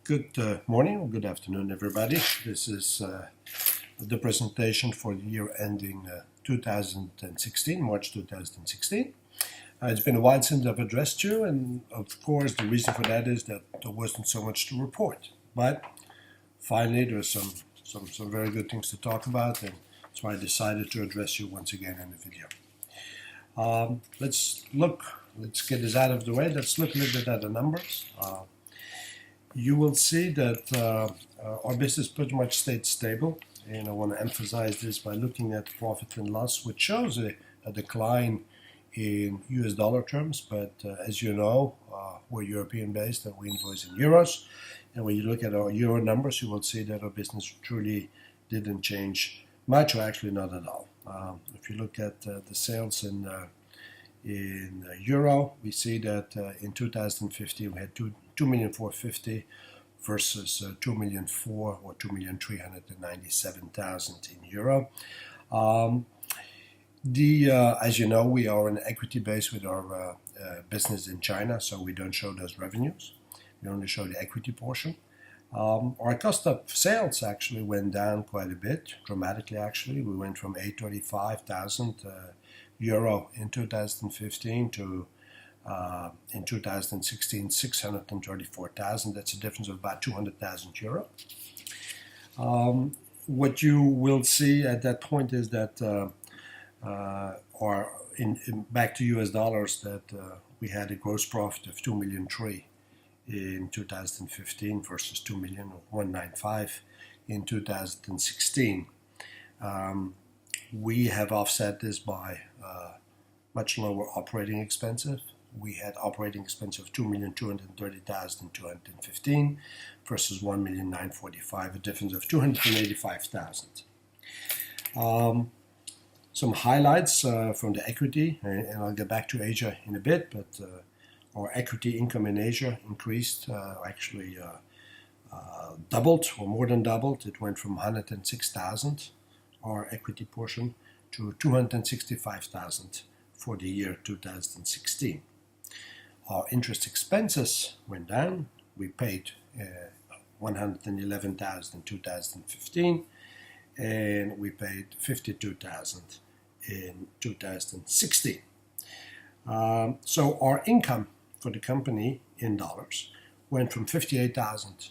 Good morning or good afternoon, everybody. This is the presentation for the year ending 2016, March 2016. It's been a while since I've addressed you, and of course the reason for that is that there wasn't so much to report. But finally there's some very good things to talk about, and that's why I decided to address you once again in the video. Let's get this out of the way. Let's look a little bit at the numbers. You will see that our business pretty much stayed stable, and I want to emphasize this by looking at profit and loss, which shows a decline in US dollar terms, but as you know, we're European based and we invoice in euros, and when you look at our euro numbers, you will see that our business truly didn't change much, or actually not at all. If you look at the sales in euro, we see that in 2015 we had 2,450,000 versus 2,004,000 or 2,397,000 in euro. As you know, we are an equity base with our business in China, so we don't show those revenues. We only show the equity portion. Our cost of sales actually went down quite a bit, dramatically actually. We went from 835,000 euro in 2015 to in 2016 634,000. That's a difference of about 200,000 euro. What you will see at that point is that back to US dollars, that we had a gross profit of 2,003,000 in 2015 versus 2,195,000 in 2016. We have offset this by much lower operating expenses. We had operating expense of 2,230,000 in 2015 versus 1,945,000, a difference of 285,000. Some highlights from the equity, and I'll get back to Asia in a bit, but our equity income in Asia increased, actually doubled, or more than doubled. It went from 106,000, our equity portion, to 265,000 for the year 2016. Our interest expenses went down. We paid 111,000 in 2015, and we paid 52,000 in 2016. So our income for the company in dollars went from 58,000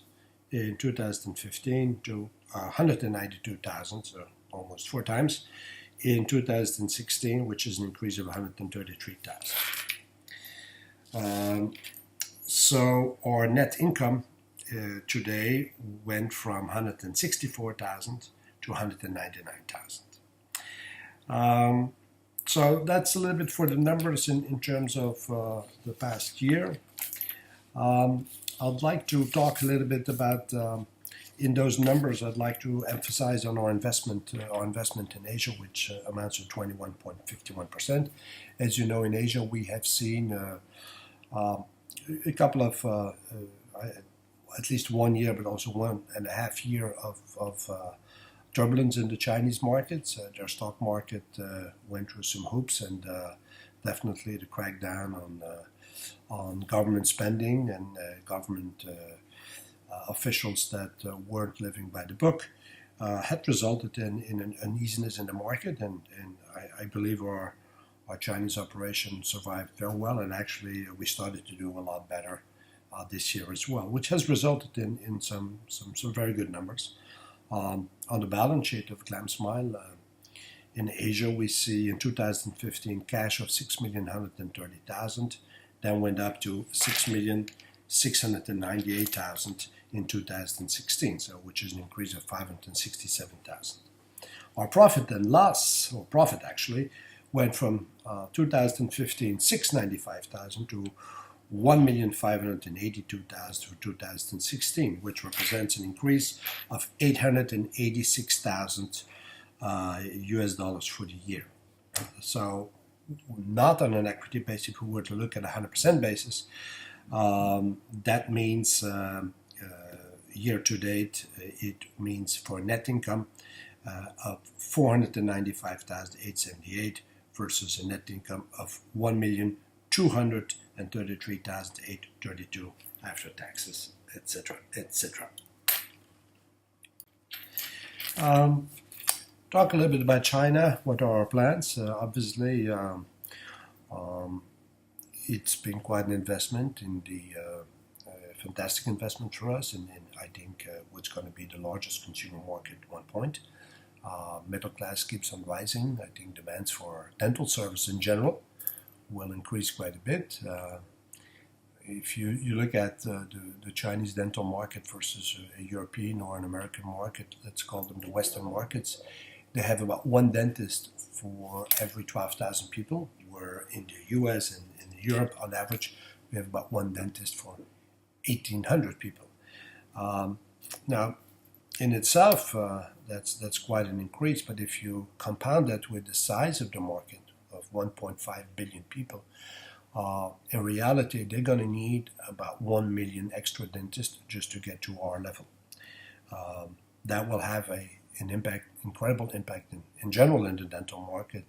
in 2015 to 192,000, so almost 4 times, in 2016, which is an increase of 133,000. So our net income today went from 164,000 to 199,000. So that's a little bit for the numbers in terms of the past year. I'd like to talk a little bit about, in those numbers, I'd like to emphasize on our investment in Asia, which amounts to 21.51%. As you know, in Asia, we have seen a couple of, at least 1 year, but also 1.5 years of turbulence in the Chinese markets. Their stock market went through some hoops, and definitely the crackdown on government spending and government officials that weren't living by the book had resulted in an uneasiness in the market, and I believe our Chinese operation survived very well, and actually we started to do a lot better this year as well, which has resulted in some very good numbers. On the balance sheet of GlamSmile, in Asia, we see in 2015 cash of 6,130,000, then went up to 6,698,000 in 2016, so which is an increase of 567,000. Our profit and loss, or profit actually, went from 2015 695,000 to 1,582,000 for 2016, which represents an increase of 886,000 US dollars for the year. So not on an equity basis. If we were to look at a 100% basis, that means year to date, it means for net income of 495,878 versus a net income of 1,233,832 after taxes etc., etc. Talk a little bit about China. What are our plans? Obviously, it's been quite an investment in the fantastic investment for us, and I think what's going to be the largest consumer market at one point. Middle class keeps on rising. I think demands for dental service in general will increase quite a bit. If you look at the Chinese dental market versus a European or an American market, let's call them the Western markets, they have about one dentist for every 12,000 people, where in the US and in Europe, on average, we have about one dentist for 1,800 people. Now, in itself, that's quite an increase, but if you compound that with the size of the market of 1.5 billion people, in reality, they're going to need about 1 million extra dentists just to get to our level. That will have an impact, incredible impact in general in the dental market.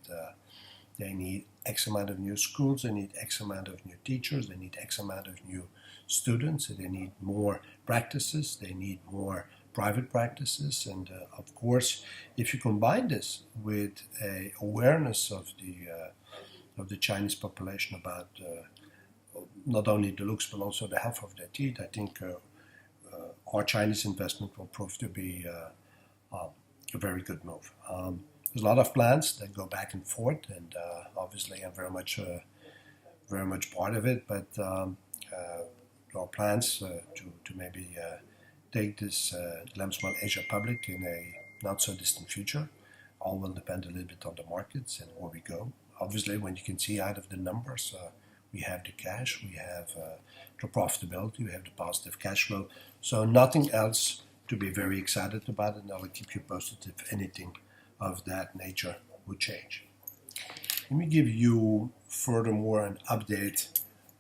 They need X amount of new schools, they need X amount of new teachers, they need X amount of new students, they need more practices, they need more private practices, and of course, if you combine this with a awareness of the Chinese population about not only the looks but also the health of their teeth, I think our Chinese investment will prove to be a very good move. There's a lot of plans that go back and forth, and obviously I'm very much part of it. But our plans to maybe take this Glam Smile Asia public in a not so distant future. All will depend a little bit on the markets and where we go. Obviously, when you can see out of the numbers, we have the cash, we have the profitability, we have the positive cash flow. So nothing else to be very excited about, and I will keep you posted if anything of that nature would change. Let me give you furthermore an update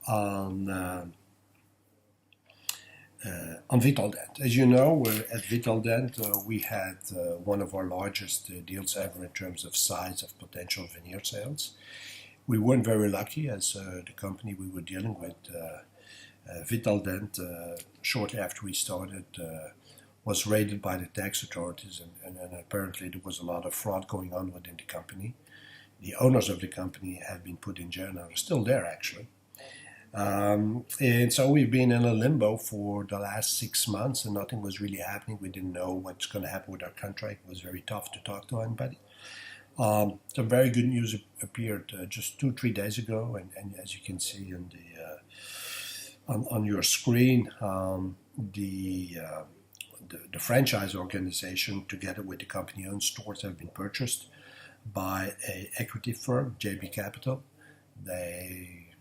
on Vitaldent. As you know, at Vitaldent, we had one of our largest deals ever in terms of size of potential veneer sales. We weren't very lucky as the company we were dealing with, Vitaldent, shortly after we started, was raided by the tax authorities, and apparently there was a lot of fraud going on within the company. The owners of the company have been put in jail now, they're still there actually. And so we've been in a limbo for the last 6 months, and nothing was really happening. We didn't know what's going to happen with our contract. It was very tough to talk to anybody. Some very good news appeared just 2-3 days ago, and as you can see in on your screen, the franchise organization, together with the company-owned stores, have been purchased by an equity firm, JB Capital. They,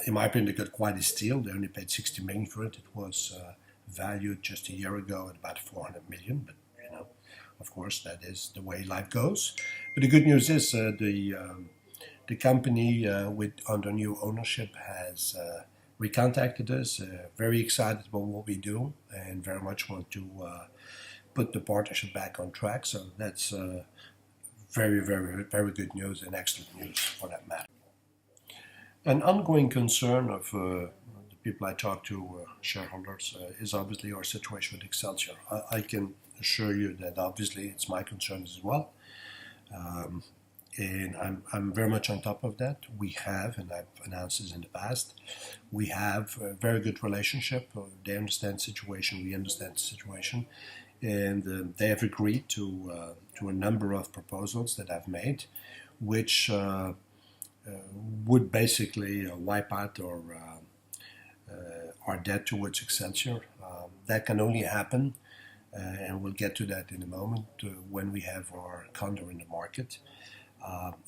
in my opinion, they got quite a steal. They only paid $60 million for it. It was valued just a year ago at about $400 million, but you know, of course, that is the way life goes. But the good news is the company under new ownership has recontacted us, very excited about what we do, and very much want to put the partnership back on track. So that's very, very, very good news, and excellent news for that matter. An ongoing concern of the people I talk to, shareholders, is obviously our situation with Excelsior. I can assure you that obviously it's my concern as well. And I'm very much on top of that. We have, and I've announced this in the past, we have a very good relationship. They understand the situation, we understand the situation, and they have agreed to a number of proposals that I've made, which would basically wipe out our debt towards Excelsior. That can only happen, and we'll get to that in a moment, when we have our condor in the market.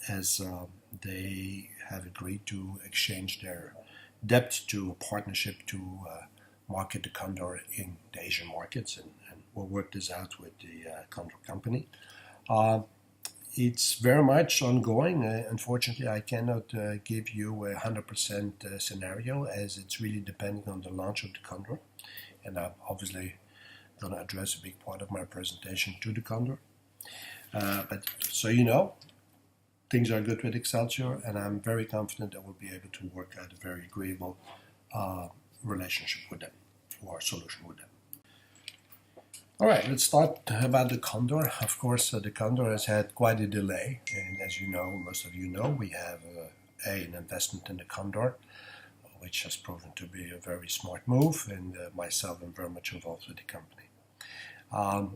As they have agreed to exchange their debt to a partnership to market the condor in the Asian markets, and we'll work this out with the condor company. It's very much ongoing. Unfortunately, I cannot give you a 100% scenario, as it's really depending on the launch of the condor, and I'm obviously going to address a big part of my presentation to the condor. But so you know, things are good with Excelsior, and I'm very confident that we'll be able to work out a very agreeable relationship with them. our solution with them. All right, let's start about the Condor. Of course, the Condor has had quite a delay, and as you know, most of you know, we have an investment in the Condor, which has proven to be a very smart move, and myself am very much involved with the company.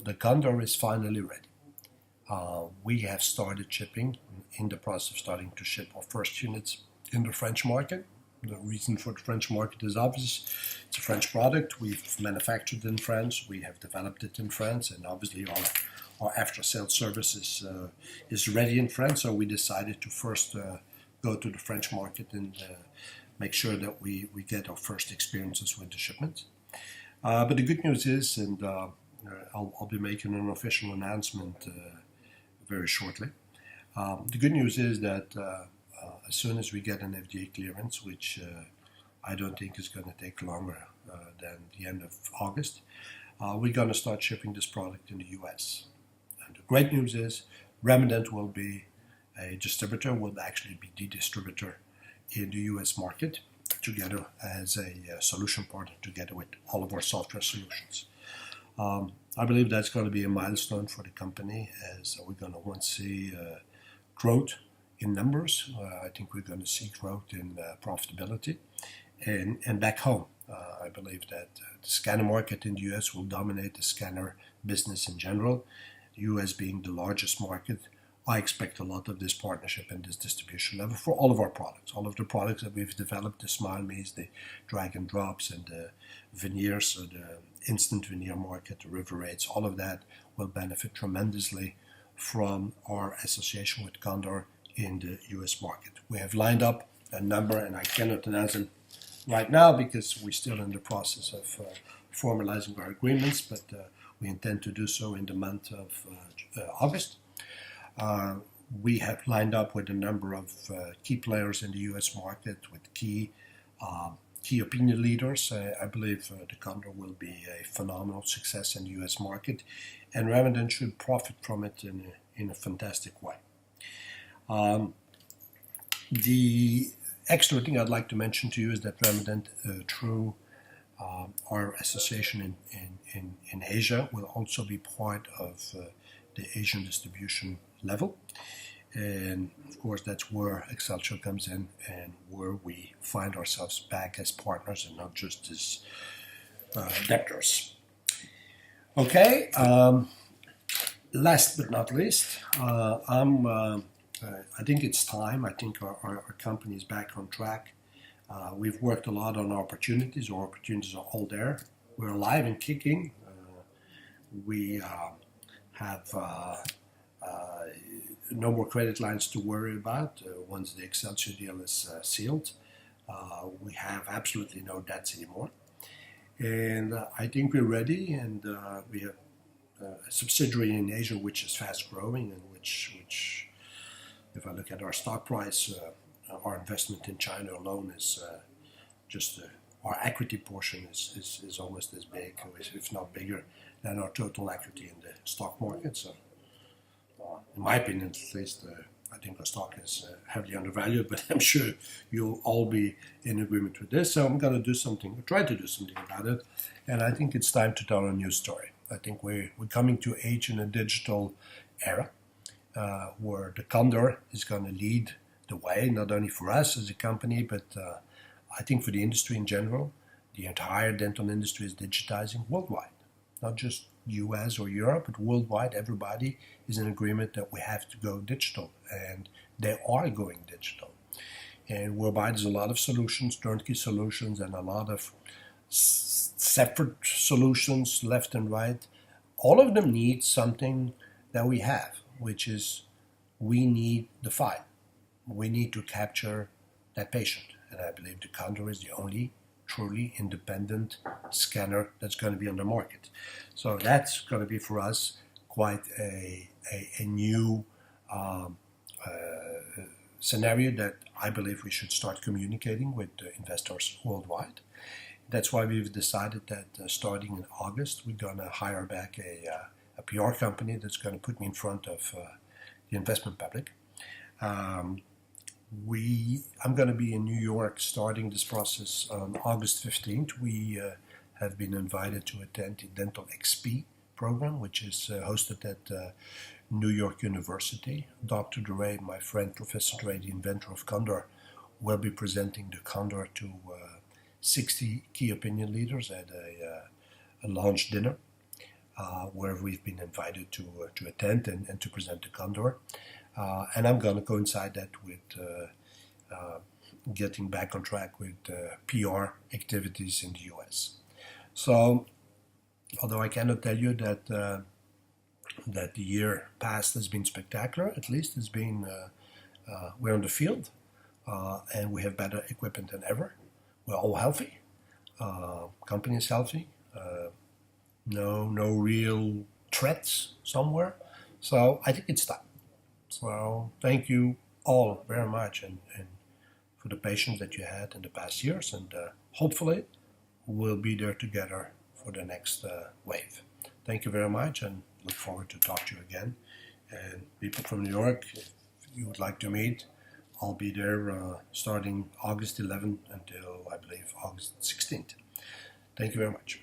The Condor is finally ready. We have started shipping, in the process of starting to ship our first units in the French market. The reason for the French market is obvious. It's a French product. We've manufactured in France. We have developed it in France, and obviously our after-sales service is ready in France. So we decided to first go to the French market and make sure that we get our first experiences with the shipments. But the good news is, and I'll be making an official announcement very shortly. The good news is that as soon as we get an FDA clearance, which I don't think is going to take longer than the end of August, we're going to start shipping this product in the US. And the great news is Remedent will be a distributor, will actually be the distributor in the US market together as a solution partner together with all of our software solutions. I believe that's going to be a milestone for the company, as we're going to want to see growth in numbers. I think we're going to see growth in profitability. And back home, I believe that the scanner market in the US will dominate the scanner business in general. The US being the largest market, I expect a lot of this partnership and this distribution level for all of our products. All of the products that we've developed, the Smile Me's, the drag and drops, and the veneers, so the instant veneer market, the River Rates, all of that will benefit tremendously from our association with Condor in the US market. We have lined up a number, and I cannot announce them right now because we're still in the process of formalizing our agreements, but we intend to do so in the month of August. We have lined up with a number of key players in the US market with key opinion leaders. I believe the Condor will be a phenomenal success in the US market, and Remedent should profit from it in a fantastic way. The extra thing I'd like to mention to you is that Remedent, through our association in Asia, will also be part of the Asian distribution level. And of course, that's where Excelsior comes in and where we find ourselves back as partners and not just as debtors. Okay, last but not least, I think it's time. I think our company is back on track. We've worked a lot on opportunities. Our opportunities are all there. We're alive and kicking. We have no more credit lines to worry about once the Excelsior deal is sealed. We have absolutely no debts anymore. And I think we're ready, and we have a subsidiary in Asia which is fast growing, and which if I look at our stock price, our investment in China alone is just our equity portion is almost as big, if not bigger, than our total equity in the stock market. So, in my opinion, at least, I think our stock is heavily undervalued, but I'm sure you'll all be in agreement with this. So I'm going to do something, try to do something about it, and I think it's time to tell a new story. I think we're coming to age in a digital era where the Condor is going to lead the way, not only for us as a company, but I think for the industry in general. The entire dental industry is digitizing worldwide, not just US or Europe, but worldwide. Everybody is in agreement that we have to go digital, and they are going digital. And whereby there's a lot of solutions, turnkey solutions, and a lot of separate solutions left and right. All of them need something that we have, which is we need the file. We need to capture that patient. And I believe the Condor is the only truly independent scanner that's going to be on the market. So that's going to be for us quite a new scenario that I believe we should start communicating with investors worldwide. That's why we've decided that starting in August, we're going to hire back a PR company that's going to put me in front of the investment public. I'm going to be in New York starting this process on August 15th. We have been invited to attend the Dental XP program, which is hosted at New York University. Dr. Dre, my friend Professor Dre, the inventor of Condor, will be presenting the Condor to 60 key opinion leaders at a launch dinner where we've been invited to attend and to present the Condor. And I'm going to coincide that with getting back on track with PR activities in the US. So, although I cannot tell you that that the year past has been spectacular, at least it's been we're on the field and we have better equipment than ever. We're all healthy. Company is healthy. No real threats somewhere. So I think it's time. So thank you all very much and for the patience that you had in the past years, and hopefully we'll be there together for the next wave. Thank you very much, and look forward to talk to you again. And people from New York, if you would like to meet, I'll be there starting August 11th until, I believe, August 16th. Thank you very much.